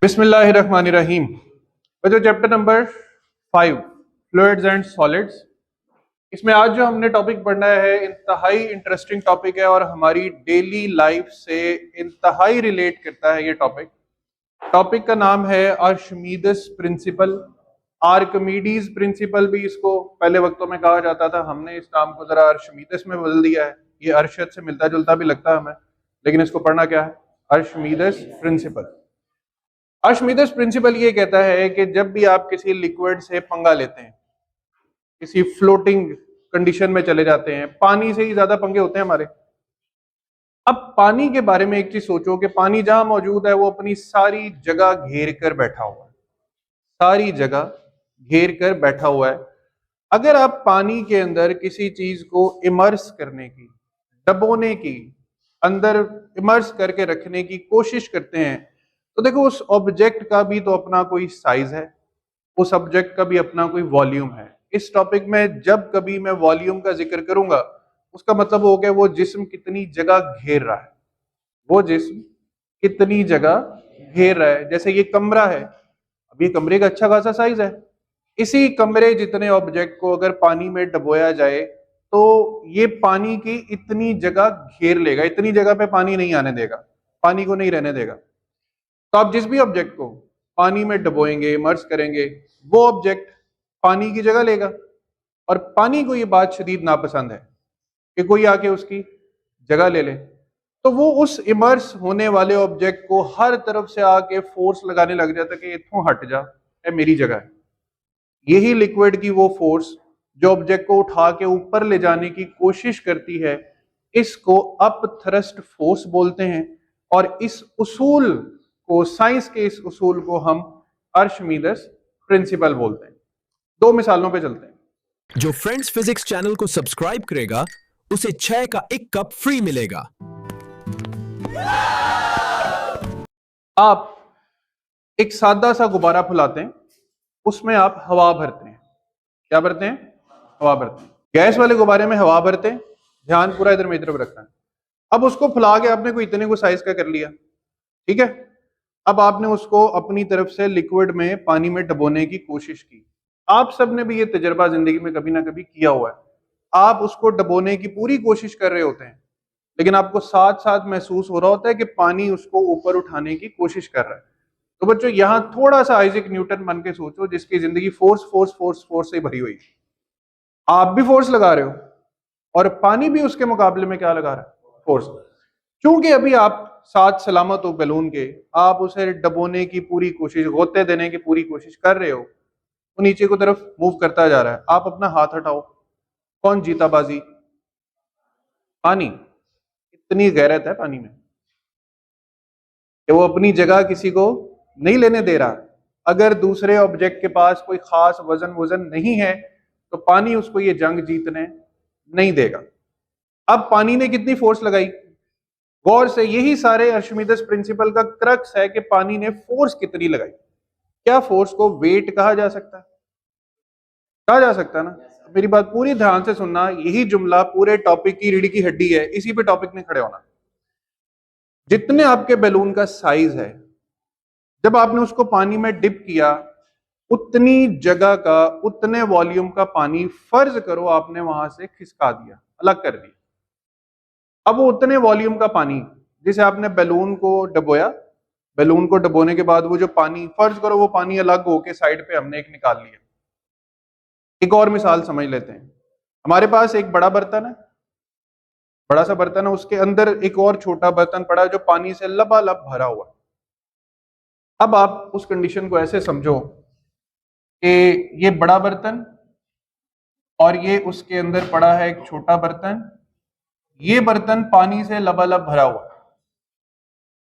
बिस्मिल्लाहिर्रहमानिर्रहीम। बच्चों chapter number 5 fluids and solids. इसमें आज जो हमने टॉपिक पढ़ना है इंतहाई इंटरेस्टिंग टॉपिक है और हमारी डेली लाइफ से इंतहाई रिलेट करता है। ये टॉपिक का नाम है आर्शिमीदेस प्रिंसिपल। आर्किमीडीज प्रिंसिपल भी इसको पहले वक्तों में कहा जाता था। हमने इस नाम को जरा आर्शिमीदेस में बदल दिया है। ये अरशद से मिलता जुलता भी लगता है हमें, लेकिन इसको पढ़ना क्या है? आर्शिमीदेस प्रिंसिपल। आर्शिमीदेस प्रिंसिपल ये कहता है कि जब भी आप किसी लिक्विड से पंगा लेते हैं, किसी फ्लोटिंग कंडीशन में चले जाते हैं, पानी से ही ज्यादा पंगे होते हैं हमारे। अब पानी के बारे में एक चीज सोचो कि पानी जहां मौजूद है वो अपनी सारी जगह घेर कर बैठा हुआ है, सारी जगह घेर कर बैठा हुआ है। अगर आप पानी के अंदर किसी चीज को इमर्स करने की, डबोने की, अंदर इमर्स करके रखने की कोशिश करते हैं, तो देखो उस ऑब्जेक्ट का भी तो अपना कोई साइज है, उस ऑब्जेक्ट का भी अपना कोई वॉल्यूम है। इस टॉपिक में जब कभी मैं वॉल्यूम का जिक्र करूंगा, उसका मतलब हो गया वो जिस्म कितनी जगह घेर रहा है, वो जिस्म कितनी जगह घेर रहा है। जैसे ये कमरा है, अब ये कमरे का अच्छा खासा साइज है। इसी कमरे जितने ऑब्जेक्ट को अगर पानी में डुबोया जाए तो ये पानी की इतनी जगह घेर लेगा, इतनी जगह पे पानी नहीं आने देगा, पानी को नहीं रहने देगा। तो आप जिस भी ऑब्जेक्ट को पानी में डुबोएंगे, इमर्स करेंगे, वो ऑब्जेक्ट पानी की जगह लेगा। और पानी को ये बात शदीद नापसंद है कि कोई आके उसकी जगह ले ले, तो वो उस इमर्स होने वाले ऑब्जेक्ट को हर तरफ से आके फोर्स लगाने लग जाता है कि इत्थों हट जा, ये मेरी जगह है। यही लिक्विड की वो फोर्स जो ऑब्जेक्ट को उठा के ऊपर ले जाने की कोशिश करती है, इसको अप थ्रस्ट फोर्स बोलते हैं। और इस उसूल को, साइंस के इस उसूल को हम आर्शिमीदेस प्रिंसिपल बोलते हैं। दो मिसालों पे चलते हैं। जो फ्रेंड्स फिजिक्स चैनल को सब्सक्राइब करेगा उसे 6 का 1 कप फ्री मिलेगा। आप एक सादा सा गुब्बारा फुलाते हैं, उसमें आप हवा भरते हैं। क्या भरते हैं? हवा भरते हैं। गैस वाले गुब्बारे में हवा भरते हैं, ध्यान पूरा इधर मेरी तरफ रखना है। अब उसको फुला के आपने कोई इतने को साइज का कर लिया, ठीक है। अब आपने उसको अपनी तरफ से लिक्विड में, पानी में डुबोने की कोशिश की। आप सबने भी ये तजर्बा जिंदगी में कभी ना कभी किया हुआ है। आप उसको डुबोने की पूरी कोशिश कर रहे होते हैं, लेकिन आपको साथ साथ महसूस हो रहा होता है कि पानी उसको ऊपर उठाने की कोशिश कर रहा है। तो बच्चों यहां थोड़ा सा आइजैक न्यूटन बन के सोचो, जिसकी जिंदगी फोर्स फोर्स फोर्स फोर्स से भरी हुई। आप भी फोर्स लगा रहे हो और पानी भी उसके मुकाबले में क्या लगा रहा है? फोर्स। क्योंकि अभी आप साथ सलामत हो बैलून के, आप उसे डबोने की पूरी कोशिश, गोते देने की पूरी कोशिश कर रहे हो, वो नीचे की तरफ मूव करता जा रहा है। आप अपना हाथ हटाओ, कौन जीता बाजी? पानी। इतनी गैरत है पानी में कि वो अपनी जगह किसी को नहीं लेने दे रहा। अगर दूसरे ऑब्जेक्ट के पास कोई खास वजन नहीं है तो पानी उसको ये जंग जीतने नहीं देगा। अब पानी ने कितनी फोर्स लगाई? गौर से, यही सारे आर्शिमीदेस प्रिंसिपल का क्रक्स है कि पानी ने फोर्स कितनी लगाई। क्या फोर्स को वेट कहा जा सकता है? कहा जा सकता है ना। मेरी बात पूरी ध्यान से सुनना, यही जुमला पूरे टॉपिक की रीढ़ की हड्डी है, इसी पे टॉपिक ने खड़े होना। जितने आपके बैलून का साइज है, जब आपने उसको पानी में डिप किया, उतनी जगह का, उतने वॉल्यूम का पानी फर्ज करो आपने वहां से खिसका दिया, अलग कर दिया। अब वो उतने वॉल्यूम का पानी जिसे आपने बैलून को डबोया, बैलून को डबोने के बाद वो जो पानी, फर्ज करो वो पानी अलग होके साइड पे हमने एक निकाल लिया। एक और मिसाल समझ लेते हैं। हमारे पास एक बड़ा बर्तन है, बड़ा सा बर्तन है, उसके अंदर एक और छोटा बर्तन पड़ा है जो पानी से लबालब भरा हुआ है। अब आप उस कंडीशन को ऐसे समझो कि ये बड़ा बर्तन और ये उसके अंदर पड़ा है एक छोटा बर्तन। ये बर्तन पानी से लबालब भरा हुआ है।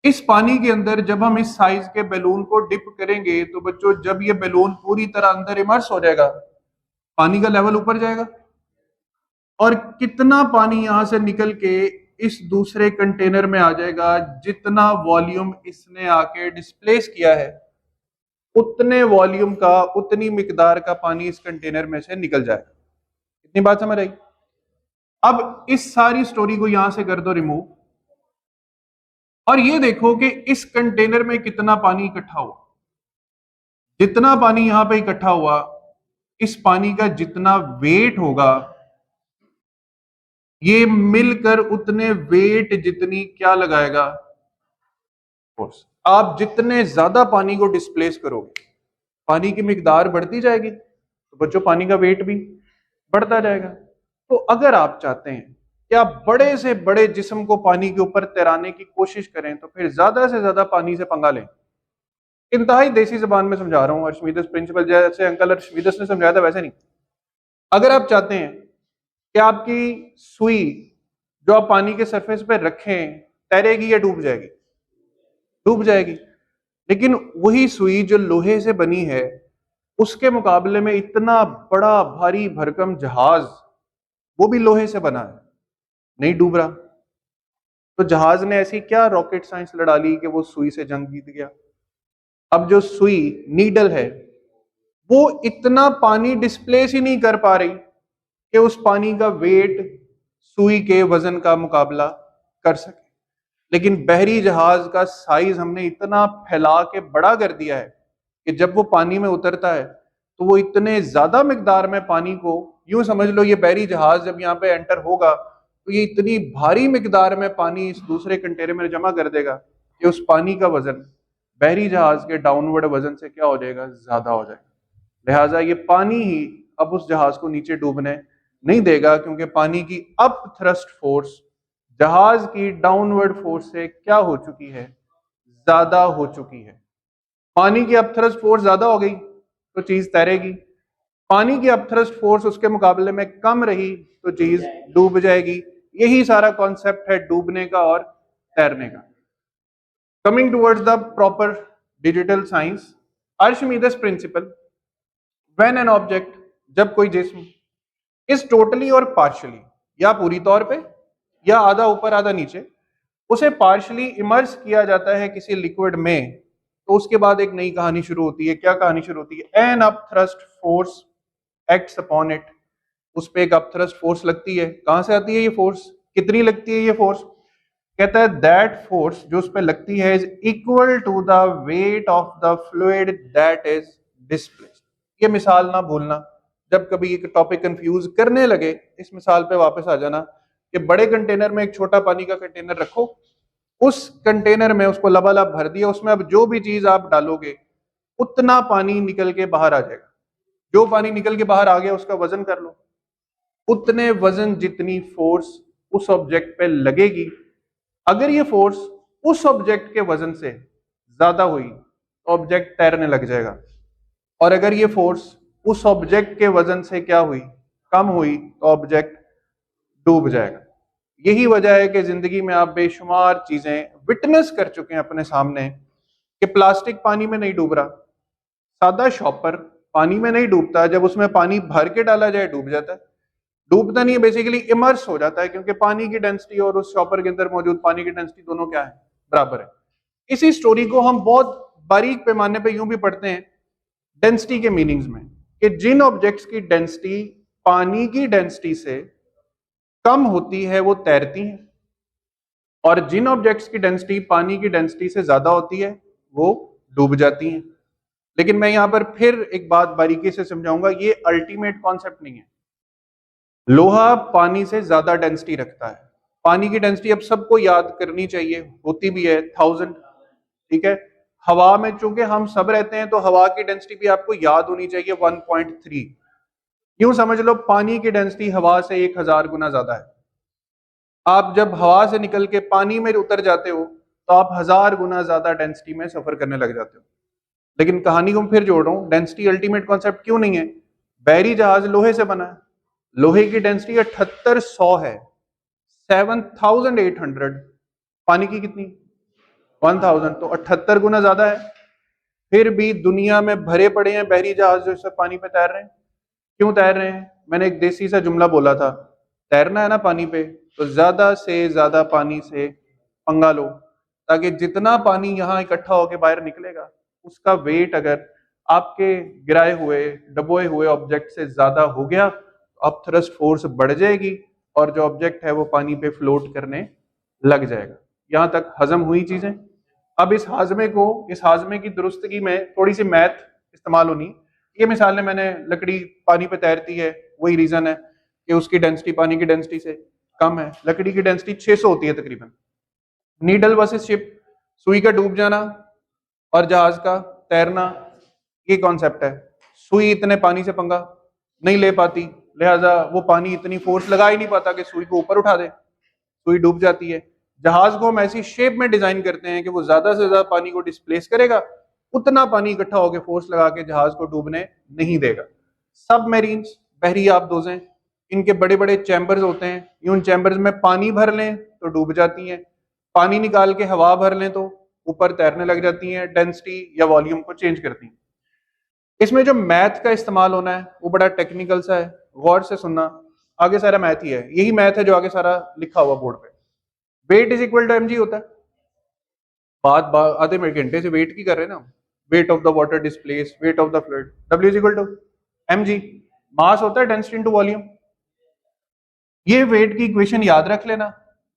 इस पानी के अंदर जब हम इस साइज के बैलून को डिप करेंगे तो बच्चों, जब ये बैलून पूरी तरह अंदर इमर्स हो जाएगा, पानी का लेवल ऊपर जाएगा। और कितना पानी यहां से निकल के इस दूसरे कंटेनर में आ जाएगा? जितना वॉल्यूम इसने आके डिस्प्लेस किया है, उतने वॉल्यूम का, उतनी मिकदार का पानी इस कंटेनर में से निकल जाएगा। इतनी बात समझ आई? अब इस सारी स्टोरी को यहां से कर दो रिमूव, और ये देखो कि इस कंटेनर में कितना पानी इकट्ठा हुआ। जितना पानी यहां पे इकट्ठा हुआ, इस पानी का जितना वेट होगा, ये मिलकर उतने वेट जितनी क्या लगाएगा, फोर्स। आप जितने ज्यादा पानी को डिस्प्लेस करोगे, पानी की मिकदार बढ़ती जाएगी, तो बच्चों पानी का वेट भी बढ़ता जाएगा। तो अगर आप चाहते हैं कि आप बड़े से बड़े जिस्म को पानी के ऊपर तैराने की कोशिश करें, तो फिर ज्यादा से ज्यादा पानी से पंगा लें। इंतहाई देसी जबान में समझा रहा हूं, अर्शमीदस प्रिंसिपल जैसे अंकल अर्शमीदस ने समझाया था वैसे नहीं। अगर आप चाहते हैं कि आपकी सुई जो आप पानी के सरफेस पे रखें तैरेगी या डूब जाएगी, डूब जाएगी। लेकिन वही सुई जो लोहे से बनी है, उसके मुकाबले में इतना बड़ा भारी भरकम जहाज, वो भी लोहे से बना है, नहीं डूब रहा। तो जहाज ने ऐसी क्या रॉकेट साइंस लड़ा ली कि वो सुई से जंग जीत गया। अब जो सुई नीडल है, वो इतना पानी डिस्प्लेस ही नहीं कर पा रही कि उस पानी का वेट सुई के वजन का मुकाबला कर सके। लेकिन बहरी जहाज का साइज हमने इतना फैला के बड़ा कर दिया है कि जब वो पानी में उतरता है तो वो इतने ज्यादा मिकदार में पानी को, यूं समझ लो ये बहरी जहाज जब यहाँ पे एंटर होगा तो ये इतनी भारी मिकदार में पानी इस दूसरे कंटेनर में जमा कर देगा कि उस पानी का वजन बहरी जहाज के डाउनवर्ड वजन से क्या हो जाएगा, ज्यादा हो जाएगा। लिहाजा ये पानी ही अब उस जहाज को नीचे डूबने नहीं देगा, क्योंकि पानी की अप थ्रस्ट फोर्स जहाज की डाउनवर्ड फोर्स से क्या हो चुकी है, ज्यादा हो चुकी है। पानी की अप थ्रस्ट फोर्स ज्यादा हो गई तो चीज तैरेगी, पानी की अप थ्रस्ट फोर्स उसके मुकाबले में कम रही तो चीज डूब जाएगी। यही सारा कॉन्सेप्ट है डूबने का और तैरने का। Coming towards the proper digital science, Archimedes principle, when an object, जब कोई जिस्म इज टोटली और पार्शियली, या पूरी तौर पे या आधा ऊपर आधा नीचे, उसे पार्शियली इमर्स किया जाता है किसी लिक्विड में, तो उसके बाद एक नई कहानी शुरू होती है। क्या कहानी शुरू होती है? An upthrust force acts upon it, उस पे एक अप थ्रस्ट फोर्स लगती है। कहां से आती है ये फोर्स, कितनी लगती है ये फोर्स? कहता है दैट फोर्स जो उस पे लगती है is equal to the weight of the fluid that is displaced. ये मिसाल ना भूलना, जब कभी एक टॉपिक कंफ्यूज करने लगे इस मिसाल पे वापस आ जाना कि बड़े कंटेनर में एक छोटा पानी का कंटेनर रखो, उस कंटेनर में उसको लबालब भर दिया, उसमें अब जो भी चीज आप डालोगे उतना पानी निकल के बाहर आ जाएगा। जो पानी निकल के बाहर आ गया उसका वजन कर लो, उतने वजन जितनी फोर्स उस ऑब्जेक्ट पे लगेगी, अगर ये फोर्स उस ऑब्जेक्ट के वजन से ज्यादा हुई तो ऑब्जेक्ट तैरने लग जाएगा, और अगर ये फोर्स उस ऑब्जेक्ट के वजन से क्या हुई, कम हुई, तो ऑब्जेक्ट डूब जाएगा। यही वजह है कि जिंदगी में आप बेशुमार चीजें विटनेस कर चुके हैं अपने सामने कि प्लास्टिक पानी में नहीं डूब रहा, सादा शॉपर पानी में नहीं डूबता, जब उसमें पानी भर के डाला जाए डूब जाता है। डूबता नहीं है, बेसिकली इमर्स हो जाता है, क्योंकि पानी की डेंसिटी और उस शॉपर के अंदर मौजूद पानी की डेंसिटी दोनों क्या है, बराबर है। इसी स्टोरी को हम बहुत बारीक पैमाने पे यूं भी पढ़ते हैं डेंसिटी के मीनिंग्स में, कि जिन ऑब्जेक्ट्स की डेंसिटी पानी की डेंसिटी से कम होती है वो तैरती हैं, और जिन ऑब्जेक्ट्स की डेंसिटी पानी की डेंसिटी से ज्यादा होती है वो डूब जाती हैं। लेकिन मैं यहां पर फिर एक बात बारीकी से समझाऊंगा, ये अल्टीमेट कॉन्सेप्ट नहीं है। लोहा पानी से ज्यादा डेंसिटी रखता है, पानी की डेंसिटी अब सबको याद करनी चाहिए, होती भी है 1000, ठीक है। हवा में चूंकि हम सब रहते हैं तो हवा की डेंसिटी भी आपको याद होनी चाहिए 1.3। यूं समझ लो पानी की डेंसिटी हवा से 1000 गुना ज्यादा है। आप जब हवा से निकल के पानी में उतर जाते हो तो आप 1000 गुना ज्यादा डेंसिटी में सफर करने लग जाते हो। लेकिन कहानी को मैं फिर जोड़ रहा हूं, डेंसिटी अल्टीमेट कॉन्सेप्ट क्यों नहीं है? बहरी जहाज लोहे से बना है, लोहे की डेंसिटी 7800 है, 7800। पानी की कितनी? 1000, तो 78 गुना ज्यादा है। फिर भी दुनिया में भरे पड़े हैं बहरी जहाज जो इस वक्त पानी पे तैर रहे हैं। क्यों तैर रहे हैं? मैंने एक देसी सा जुमला बोला था, तैरना है ना पानी पे तो ज्यादा से ज्यादा पानी से पंगा लो, ताकि जितना पानी यहाँ इकट्ठा होकर बाहर निकलेगा उसका वेट अगर आपके गिराए हुए डबोए हुए ऑब्जेक्ट से ज्यादा हो गया तो अब थ्रस्ट फोर्स बढ़ जाएगी और जो ऑब्जेक्ट है वो पानी पे फ्लोट करने लग जाएगा। यहां तक हजम हुई चीजें। अब इस हाजमे की दुरुस्तगी में थोड़ी सी मैथ इस्तेमाल होनी। ये मिसाल ने मैंने लकड़ी पानी पे तैरती है, वही रीजन है कि उसकी डेंसिटी पानी की डेंसिटी से कम है। लकड़ी की डेंसिटी 600 होती है तकरीबन। नीडल वर्सेस शिप, सुई का डूब जाना और जहाज का तैरना, ये कॉन्सेप्ट है। सुई इतने पानी से पंगा नहीं ले पाती, लिहाजा वो पानी इतनी फोर्स लगा ही नहीं पाता कि सुई को ऊपर उठा दे, सुई डूब जाती है। जहाज को हम ऐसी शेप में डिजाइन करते हैं कि वो ज्यादा से ज्यादा पानी को डिस्प्लेस करेगा, उतना पानी इकट्ठा होकर फोर्स लगा के जहाज को डूबने नहीं देगा। सबमरीन्स, बहरी आबदोजें, इनके बड़े बड़े चैम्बर्स होते हैं, उन चैम्बर्स में पानी भर लें तो डूब जाती हैं, पानी निकाल के हवा भर लें तो ऊपर तैरने लग जाती हैं, डेंसिटी या वॉल्यूम को चेंज करती हैं। इसमें जो मैथ का इस्तेमाल होना है वो बड़ा टेक्निकल सा है, गौर से सुनना। आगे सारा मैथ ही है, यही मैथ है जो आगे सारा लिखा हुआ बोर्ड पे। Weight is equal to mg होता है। बात आधे घंटे से वेट की कर रहे हैं ना, weight of the water displace, weight of the fluid, W is equal to mg। Mass होता है डेंसिटी इनटू वॉल्यूम। ये वेट की इक्वेशन याद रख लेना,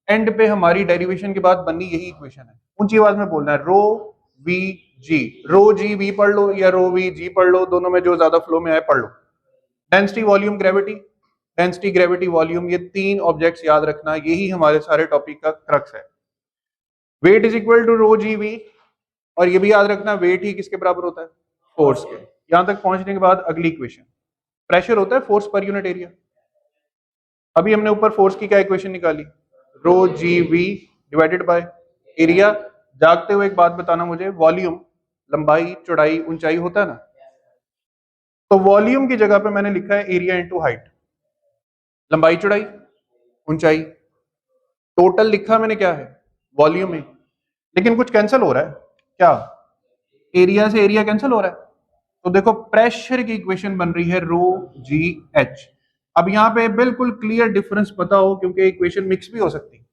एंड पे हमारी डेरिवेशन के बाद बननी यही इक्वेशन है। ऊंची आवाज में बोलना है, रो we ji, row g we पढ़ लो या रो वी जी पढ़ लो, दोनों में जो ज्यादा फ्लो में आए पढ़ लो। Density volume gravity, density gravity volume, ये तीन ऑब्जेक्ट्स याद रखना, यही हमारे सारे टॉपिक का क्रक्स है। Weight is equal to rho g V, और ये भी याद रखना वेट ही किसके बराबर होता है, फोर्स के। यहां तक पहुंचने के बाद अगली इक्वेशन, प्रेशर होता है फोर्स पर यूनिट एरिया। अभी हमने ऊपर फोर्स की क्या इक्वेशन निकाली, रो g we divided by area. जागते हुए एक बात बताना मुझे, वॉल्यूम लंबाई चौड़ाई ऊंचाई होता है ना, तो वॉल्यूम की जगह पे मैंने लिखा है एरिया इंटू हाइट। लंबाई चौड़ाई ऊंचाई, टोटल लिखा मैंने क्या है, वॉल्यूम है, लेकिन कुछ कैंसिल हो रहा है क्या, एरिया से एरिया कैंसिल हो रहा है। तो देखो प्रेशर की इक्वेशन बन रही है रो जी एच। अब यहां पे बिल्कुल क्लियर डिफरेंस पता हो, क्योंकि इक्वेशन मिक्स भी हो सकती है।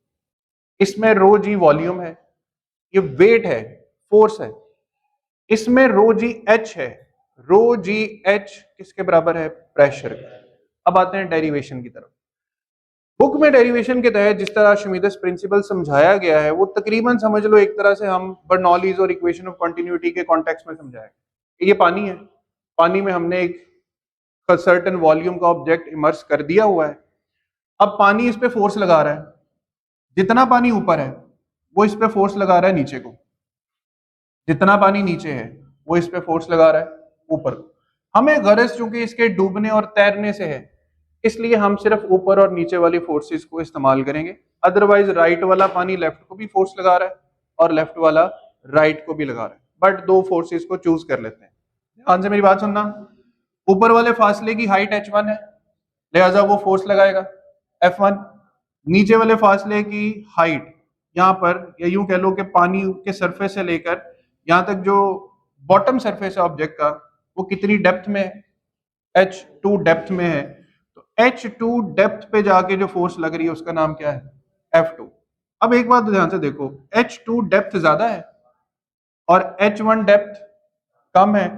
इसमें रो जी वॉल्यूम है, ये वेट है, फोर्स है। इसमें रो जी एच है, रो जी एच किसके बराबर है, प्रेशर। अब आते हैं डेरिवेशन की तरफ। बुक में डेरिवेशन के तहत जिस तरह शिमिदस प्रिंसिपल समझाया गया है, वो तकरीबन समझ लो एक तरह से हम बर्नौलीज और इक्वेशन ऑफ कंटिन्यूटी के कॉन्टेक्स्ट में समझाया। ये पानी है, पानी में हमने एक सर्टेन वॉल्यूम का ऑब्जेक्ट इमर्स कर दिया हुआ है। अब पानी इस पे फोर्स लगा रहा है, जितना पानी ऊपर है वो इस पे फोर्स लगा रहा है नीचे को, जितना पानी नीचे है वो इस पे फोर्स लगा रहा है ऊपर को। हमें गरज चूंकि इसके डूबने और तैरने से है, इसलिए हम सिर्फ ऊपर और नीचे वाली फोर्सेस को इस्तेमाल करेंगे। अदरवाइज राइट वाला पानी लेफ्ट को भी फोर्स लगा रहा है और लेफ्ट वाला राइट को भी लगा रहा है, बट दो फोर्सेस को चूज कर लेते हैं। ध्यान से मेरी बात सुनना, ऊपर वाले फासले की हाइट h1 है, लिहाजा वो फोर्स लगाएगा F1। नीचे वाले फासले की हाइट यहाँ पर, या यूं कह लो कि पानी के सरफेस से लेकर यहाँ तक जो बॉटम सरफेस है ऑब्जेक्ट का, वो कितनी डेप्थ में है, h2 डेप्थ में है। तो h2 डेप्थ पे जाके जो फोर्स लग रही है उसका नाम क्या है, F2। अब एक बात ध्यान से देखो, h2 डेप्थ ज्यादा है और h1 डेप्थ कम है,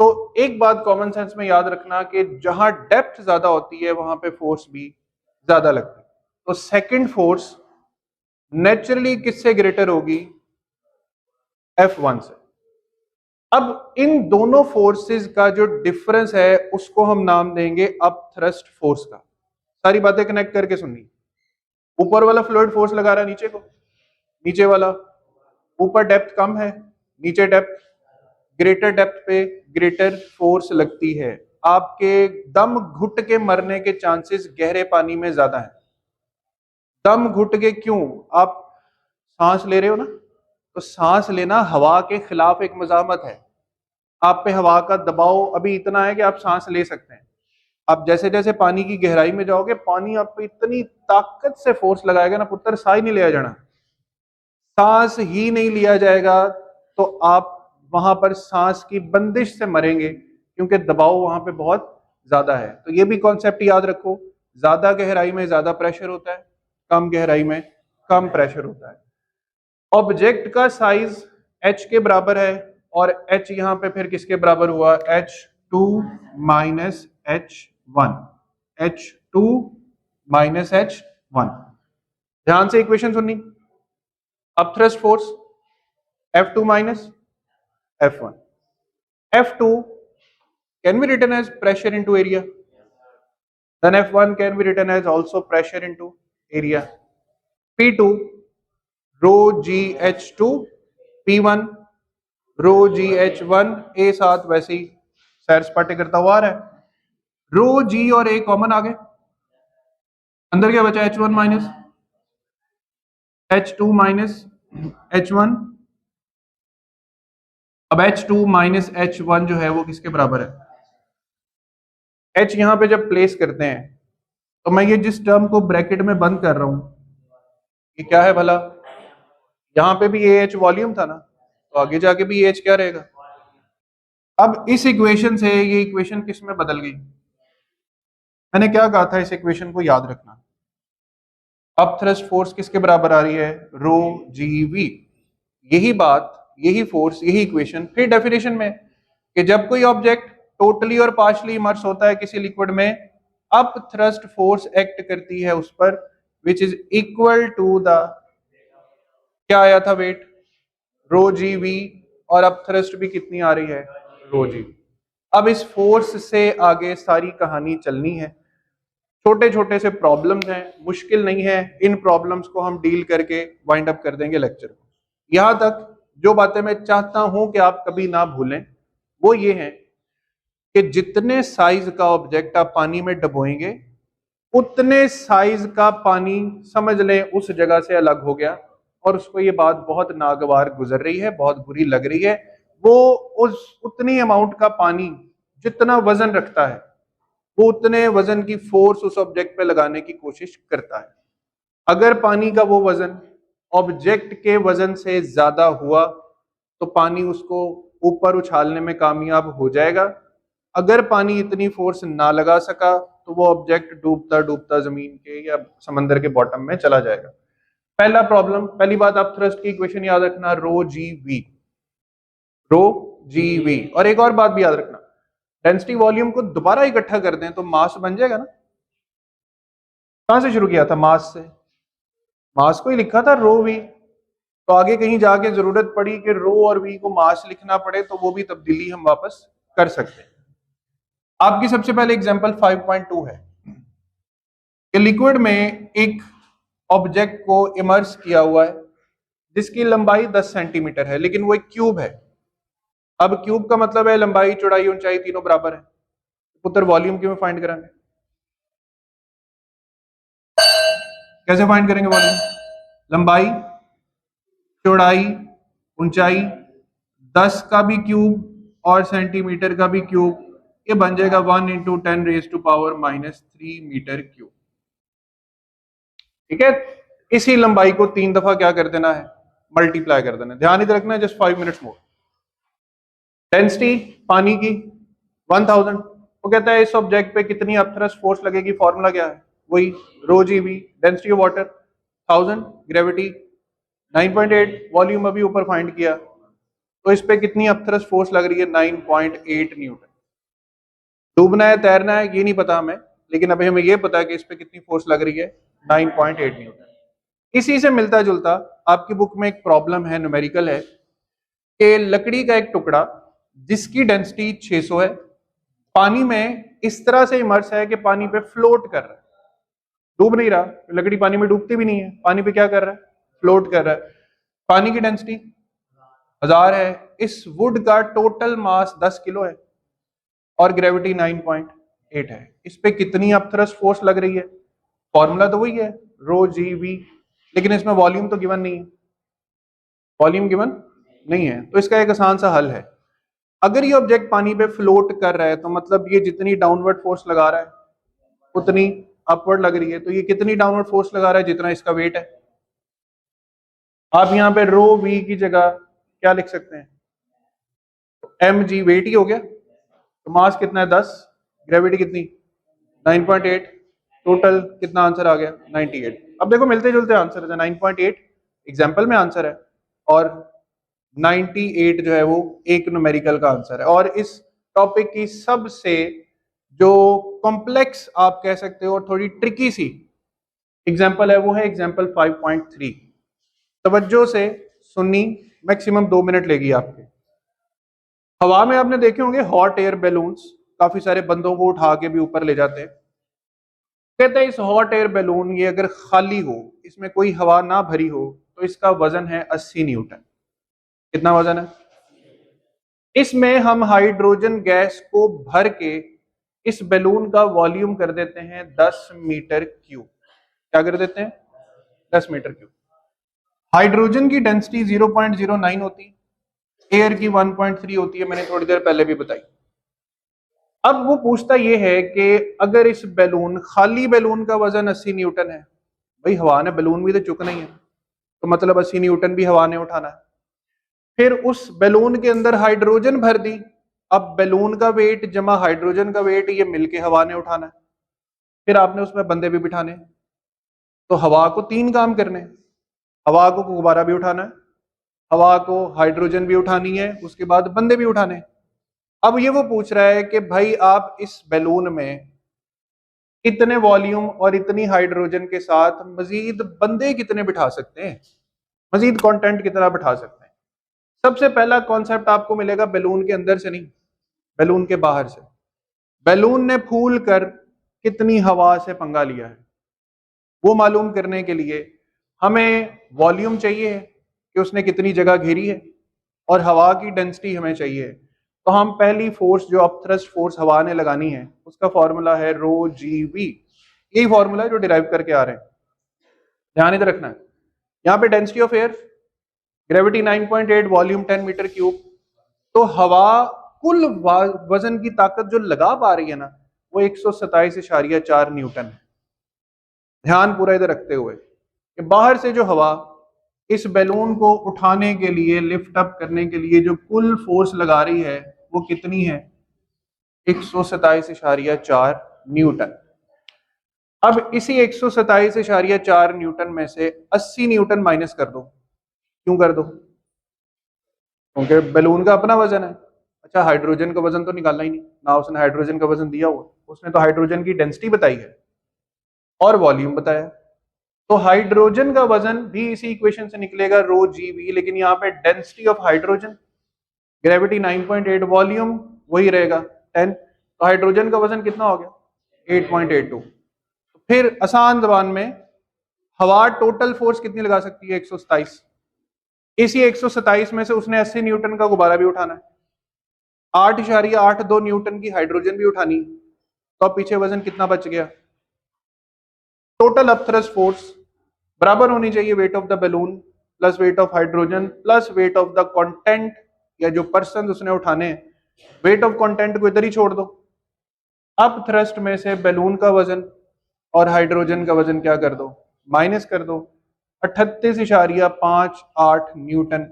तो एक बात कॉमन सेंस में याद रखना कि जहां डेप्थ ज्यादा होती है वहां पे फोर्स भी ज्यादा लगती है। तो सेकंड फोर्स नेचुरली किससे ग्रेटर होगी, F1 से। अब इन दोनों फोर्सेस का जो डिफरेंस है उसको हम नाम देंगे अप थ्रस्ट फोर्स का। सारी बातें कनेक्ट करके सुननी, ऊपर वाला फ्लूइड फोर्स लगा रहा है नीचे को, नीचे वाला, ऊपर डेप्थ कम है, नीचे डेप्थ, ग्रेटर डेप्थ पे ग्रेटर फोर्स लगती है। आपके दम घुट के मरने के चांसेस गहरे पानी में ज्यादा है। दम घुट के क्यों, आप सांस ले रहे हो ना, तो सांस लेना हवा के खिलाफ एक मजामत है। आप पे हवा का दबाव अभी इतना है कि आप सांस ले सकते हैं। आप जैसे जैसे पानी की गहराई में जाओगे, पानी आप पे इतनी ताकत से फोर्स लगाएगा ना पुत्र, सांस ही नहीं लिया जाना, सांस ही नहीं लिया जाएगा, तो आप वहां पर सांस की बंदिश से मरेंगे, क्योंकि दबाव वहां पे बहुत ज्यादा है। तो ये भी कॉन्सेप्ट याद रखो, ज्यादा गहराई में ज्यादा प्रेशर होता है, कम गहराई में कम प्रेशर होता है। ऑब्जेक्ट का साइज h के बराबर है, और h यहां पे फिर किसके बराबर हुआ, h2 minus h1, h2 minus h1। ध्यान से इक्वेशन सुननी, अब thrust force F2 minus F1, F2 can be written as pressure into area. Then F1 can be written as also pressure into area. P2 rho GH2 P1 row GH1 ए साथ वैसे ही सैर सपाटे करता हुआ आ रहा है। रो जी और ए कॉमन आ गए, अंदर क्या बचा H1 minus H2 minus H1। अब H2 माइनस H1 जो है वो किसके बराबर है? H यहां पे जब प्लेस करते हैं तो मैं ये जिस टर्म को ब्रैकेट में बंद कर रहा हूं ये क्या है भला? यहां पे भी AH वॉल्यूम था ना, तो आगे जाके भी AH क्या रहेगा? अब इस इक्वेशन से ये इक्वेशन किस में बदल गई? मैंने क्या कहा था, इस इक्वेशन को याद रखना। अब थ्रस्ट फोर्स किसके बराबर आ रही है? रो जी वी। यही बात, यही फोर्स, यही इक्वेशन फिर डेफिनेशन में कि जब कोई ऑब्जेक्ट टोटली और पार्शली इमर्स होता है किसी लिक्विड में, अब थ्रस्ट फोर्स एक्ट करती है उस पर which is equal to the, क्या आया था वेट? रो जी वी। और अब थ्रस्ट भी कितनी आ रही है? रो जी। अब इस फोर्स से आगे सारी कहानी चलनी है। छोटे छोटे से प्रॉब्लम्स हैं, मुश्किल नहीं है, इन प्रॉब्लम्स को हम डील करके वाइंड अप कर देंगे लेक्चर को। यहां तक जो बातें मैं चाहता हूं कि आप कभी ना भूलें वो ये है कि जितने साइज का ऑब्जेक्ट आप पानी में डुबोएंगे उतने साइज का पानी समझ लें उस जगह से अलग हो गया, और उसको ये बात बहुत नागवार गुजर रही है, बहुत बुरी लग रही है। वो उस उतनी अमाउंट का पानी जितना वजन रखता है वो उतने वजन की फोर्स उस ऑब्जेक्ट पे लगाने की कोशिश करता है। अगर पानी का वो वजन ऑब्जेक्ट के वजन से ज्यादा हुआ तो पानी उसको ऊपर उछालने में कामयाब हो जाएगा। अगर पानी इतनी फोर्स ना लगा सका तो वो ऑब्जेक्ट डूबता डूबता जमीन के या समंदर के बॉटम में चला जाएगा। पहला प्रॉब्लम, पहली बात, आप थ्रस्ट की इक्वेशन याद रखना, रो g we, row g V. और एक और बात भी याद रखना, डेंसिटी वॉल्यूम को दोबारा इकट्ठा कर दें तो मास बन जाएगा ना। कहां से शुरू किया था? मास से। मास को ही लिखा था रो वी, तो आगे कहीं जाके जरूरत पड़ी कि रो और वी को मास लिखना पड़े तो वो भी तब्दीली हम वापस कर सकते हैं। आपकी सबसे पहले एग्जांपल 5.2 है कि लिक्विड में एक ऑब्जेक्ट को इमर्स किया हुआ है जिसकी लंबाई 10 सेंटीमीटर है, लेकिन वो एक क्यूब है। अब क्यूब का मतलब है लंबाई चौड़ाई ऊंचाई तीनों बराबर है। पुत्र वॉल्यूम क्यों फाइंड करेंगे? कैसे फाइंड करेंगे वॉल्यूम? लंबाई चौड़ाई ऊंचाई 10 का भी क्यूब और सेंटीमीटर का भी क्यूब, ये बन जाएगा 1 इंटू 10⁻³ मीटर क्यूब। ठीक है, इसी लंबाई को 3 दफा क्या कर देना है? मल्टीप्लाई कर देना है। ध्यान इधर रखना है, जस्ट 5 मिनट्स मोर। डेंसिटी पानी की 1000, वो कहता है इस ऑब्जेक्ट पे कितनी अपथ्रस्ट फोर्स लगेगी, फॉर्मूला क्या है? वही rho g v. Density of water 1000, gravity 9.8, volume अभी ऊपर फाइंड किया, तो इस पे कितनी अपथ्रस्ट फोर्स लग रही है? 9.8 न्यूटन। डूबना है तैरना है ये नहीं पता हमें, लेकिन अभी हमें ये पता है कि इस पे कितनी फोर्स लग रही है? 9.8 न्यूटन। इसी से मिलता जुलता आपकी बुक में एक प्रॉब्लम है, न्यूमेरिकल है, कि लकड़ी का एक टुकड़ा जिसकी डेंसिटी 600 है पानी में इस तरह से इमर्स है कि पानी पे फ्लोट कर रहा है, डूब नहीं रहा। लकड़ी पानी में डूबती भी नहीं है, पानी पे क्या कर रहा है? फ्लोट कर रहा है। पानी की डेंसिटी 1000 है, इस वुड का टोटल मास 10 किलो है और ग्रेविटी 9.8 है। इस पे कितनी अपथ्रस्ट फोर्स लग रही है? फॉर्मूला तो वही है रो जी वी, लेकिन इसमें वॉल्यूम तो गिवन नहीं है, वॉल्यूम गिवन नहीं है। तो इसका एक आसान सा हल है, अगर ये ऑब्जेक्ट पानी पे फ्लोट कर रहा है तो मतलब ये जितनी डाउनवर्ड फोर्स लगा रहा है उतनी अपवर्ड लग रही है, तो ये कितनी डाउनवर्ड फोर्स लगा रहा है? जितना इसका वेट है। आप यहाँ पे रो वी की जगह क्या लिख सकते हैं? एम जी, वेट ही हो गया। तो मास कितना है? 10, ग्रेविटी कितनी? 9.8, टोटल कितना आंसर आ गया? 98। अब देखो मिलते जुलते आंसर है, 9.8 एग्जाम्पल में आंसर है और 98 जो है वो एक न्यूमेरिकल का आंसर है। और इस टॉपिक की सबसे जो कॉम्प्लेक्स आप कह सकते हो और थोड़ी ट्रिकी सी एग्जाम्पल है वो है एग्जाम्पल 5.3। तवज्जो से सुननी, मैक्सिमम 2 मिनट लेगी आपके। हवा में आपने देखे होंगे हॉट एयर बैलून्स, काफी सारे बंदों को उठा के भी ऊपर ले जाते हैं। कहते हैं इस हॉट एयर बैलून ये अगर खाली हो, इसमें कोई हवा ना भरी हो, तो इसका वजन है 80 न्यूटन। कितना वजन है? इसमें हम हाइड्रोजन गैस को भर के इस बैलून का वॉल्यूम कर देते हैं 10 मीटर क्यूब। क्या कर देते हैं? 10 मीटर क्यूब। हाइड्रोजन की डेंसिटी 0.09 होती है, एयर की 1.3 होती है, मैंने थोड़ी देर पहले भी बताई। अब वो पूछता ये है कि अगर इस बैलून, खाली बैलून का वजन 80 न्यूटन है, भाई हवा ने बैलून भी तो चुकना ही है, तो मतलब 80 न्यूटन भी हवा ने उठाना है। फिर उस बैलून के अंदर हाइड्रोजन भर दी, अब बैलून का वेट जमा हाइड्रोजन का वेट ये मिलके हवा ने उठाना है। फिर आपने उसमें बंदे भी बिठाने, तो हवा को 3 काम करने, हवा को गुब्बारा भी उठाना है, हवा को हाइड्रोजन भी उठानी है, उसके बाद बंदे भी उठाने। अब ये वो पूछ रहा है कि भाई आप इस बैलून में इतने वॉल्यूम और इतनी हाइड्रोजन के साथ मजीद बंदे कितने बिठा सकते हैं, मजीद कंटेंट कितना बिठा सकते हैं। सबसे पहला कॉन्सेप्ट आपको मिलेगा बैलून के अंदर से नहीं, बैलून के बाहर से। बैलून ने फूल कर कितनी हवा से पंगा लिया है, वो मालूम करने के लिए हमें वॉल्यूम चाहिए है कि उसने कितनी जगह घेरी है, और हवा की डेंसिटी हमें चाहिए। तो हम पहली फोर्स जो अपथ्रस्ट फोर्स हवा ने लगानी है, उसका फॉर्मूला है रो जी वी। यही फॉर्मूला है जो डिराइव करके आ रहे हैं, ध्यान इधर रखना है। यहाँ पे density of air, gravity 9.8, volume 10 metre cube. तो हवा कुल वजन की ताकत जो लगा पा रही है ना, वो 127.4 न्यूटन है। ध्यान पूरा इधर रखते हुए कि बाहर से जो हवा इस बैलून को उठाने के लिए, लिफ्ट अप करने के लिए जो कुल फोर्स लगा रही है, वो कितनी है? 127.4 न्यूटन। अब इसी 127.4 न्यूटन में से 80 न्यूटन माइनस कर दो। क्यों कर दो? क्योंकि बैलून का अपना वजन है। अच्छा, हाइड्रोजन का वजन तो निकालना ही नहीं ना, उसने हाइड्रोजन का वजन दिया हुआ, उसने तो हाइड्रोजन की डेंसिटी बताई है और वॉल्यूम बताया। तो हाइड्रोजन का वजन भी इसी इक्वेशन से निकलेगा रो जी वी, लेकिन यहाँ पे density of hydrogen, gravity 9.8, volume वही रहेगा 10। तो हाइड्रोजन का वजन कितना हो गया? 8.82। फिर आसान जबान में हवा टोटल फोर्स कितनी लगा सकती है? 127। इसी 127 में से उसने 80 न्यूटन का गुब्बारा भी उठाना है, 8.82 न्यूटन की हाइड्रोजन भी उठानी। तो अब पीछे वजन कितना बच गया? टोटल अपथ्रस्ट फोर्स बराबर होनी चाहिए wait of the balloon plus weight of hydrogen plus wait of the content, या जो पर्सन उसने उठाने हैं। वेट ऑफ कंटेंट को इधर ही छोड़ दो, अब थ्रस्ट में से बैलून का वजन और हाइड्रोजन का वजन क्या कर दो? माइनस कर दो, 38.58 न्यूटन।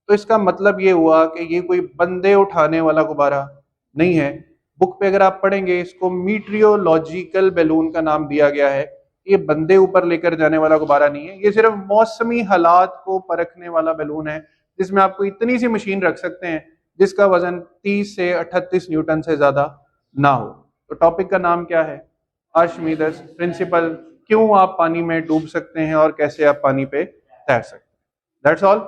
तो इसका मतलब ये हुआ कि ये कोई बंदे उठाने वाला गुब्बारा नहीं है। बुक पे अगर आप पढ़ेंगे, इसको मीट्रियोलॉजिकल बैलून का नाम दिया गया है। ये बंदे ऊपर लेकर जाने वाला गुब्बारा नहीं है, ये सिर्फ मौसमी हालात को परखने वाला बैलून है, जिसमें आपको इतनी सी मशीन रख सकते हैं जिसका वजन 30 से 38 न्यूटन से ज्यादा ना हो। तो टॉपिक का नाम क्या है? आर्शिमीदेस प्रिंसिपल, क्यों आप पानी में डूब सकते हैं और कैसे आप पानी पे तैर सकते हैं। That's all.